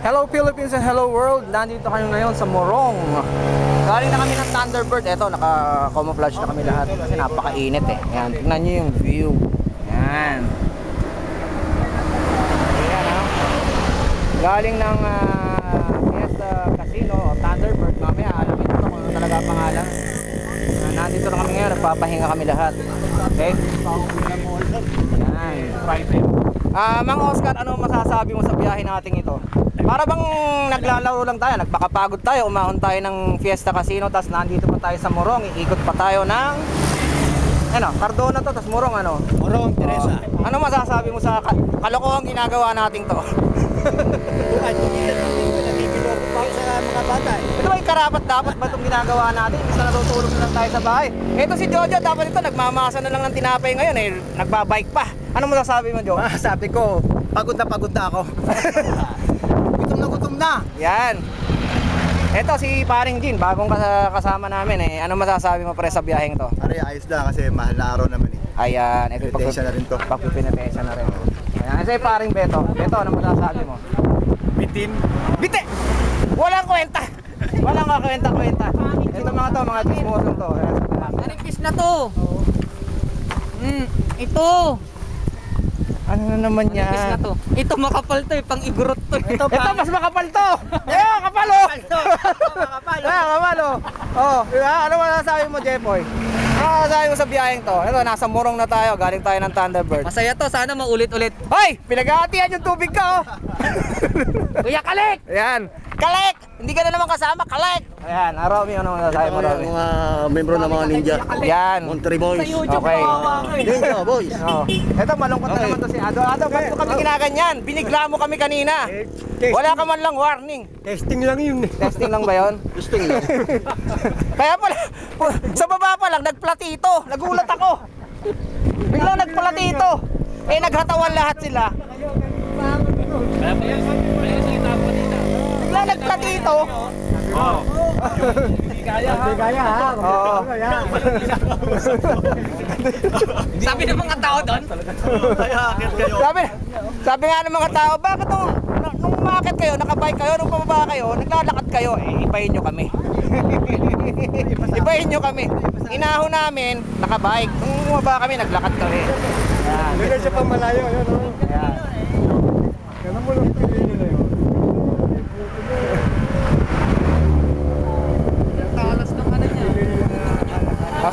Hello Philippines and hello world. Nandito kami ngayon sa Morong. Galing na kami ng Thunderbird. Eto, naka-camouflage na kami lahat kasi napakainit eh. Ayan, tingnan nyo yung view. Ayan. Ayan ha. Galing ng Fiesta Casino, Thunderbird. Mamaya alamin ito kung ano talaga pangalan. Nandito na kami ngayon, nagpapahinga kami lahat. Okay? Ayan. Mang Oscar, ano masasabi mo sa biyahe nating ito? Para bang naglalaro lang tayo, nagpakapagod tayo, umahon tayo ng Fiesta Casino, tapos nandito pa tayo sa Morong, iikot pa tayo ng Cardona to, tapos Morong ano? Morong, Teresa. Ano masasabi mo sa kalokohang ginagawa nating to? Mga bata. Ito ba yung karapat dapat ba itong ginagawa natin? Isa natutulog na lang tayo sa bahay. Ito si Jojo, dapat ito nagmamasa na lang ng tinapay ngayon eh, nagbabike pa. Ano masasabi mo, Jo? Sabi ko, pagod na ako. Gutom na. Yan. Ito si Paring Jean, bagong kasama namin eh. Ano masasabi mo pre sa biyaheng to? Pare, ayos lang kasi mahal na araw naman eh. Ayan, ito pinetensya na rin to. Pagpipinetensya na rin. Ayan, si Paring Beto. Beto, ano masasabi mo? Bitin. Bite! Walang kwenta! Walang kwenta. Ito mga chismosong to. Naripis na to. Ito. Ano na naman yan? Naripis na to. Ito makapal to eh, pang igurot to. Ito mas makapal to! Ayan, kapal oh! Kapal oh! Oh, diba? Ano masasabi mo, Jepoy? Ano masasabi mo sa biyaheng to? Ito, nasa Morong na tayo, galing tayo ng Thunderbird. Masaya to, sana maulit-ulit. Hoy! Pinaghahatian yung tubig ka oh! Kuya Kalek! Ayan! Kalek! Hindi ka na naman kasama, Kalek! Ayan, Romy, ano masasabi mo, Romy? Mga membro ng mga ninja. Yan! Monterey Boys. Okay. Ninja Boys. Oh. Ito, malungkot na naman to si Ado. Ado, ba't kami ginaganyan? Binigla mo kami kanina. Wala ka man lang warning. Testing lang yun. Testing lang ba yun? Testing lang. Kaya pala, sa baba pa lang, nagplatito. Nagulat ako. Biglang nagplatito. Eh, naghatawan lahat sila. Biglang nagplatito. Hindi kaya ha. Oo. Sabi ng mga tao doon. Sabi nga ng mga tao, bakit nung umakit kayo, nakabike kayo, nung pababa kayo, naglalakad kayo, eh, ibahin nyo kami. Ibahin nyo kami. Inaho namin, nakabike. Nung bumaba kami, naglakad kami. Ayan. Bigay siya pang malayo. Ayan. Ganun mo lang piliin na yun.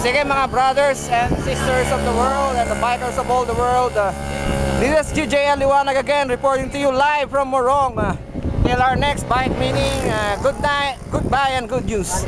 Sige mga brothers and sisters of the world and the bikers of all the world, this is QJL Liwanag again reporting to you live from Morong. Till our next bike meeting, good night, goodbye and good news.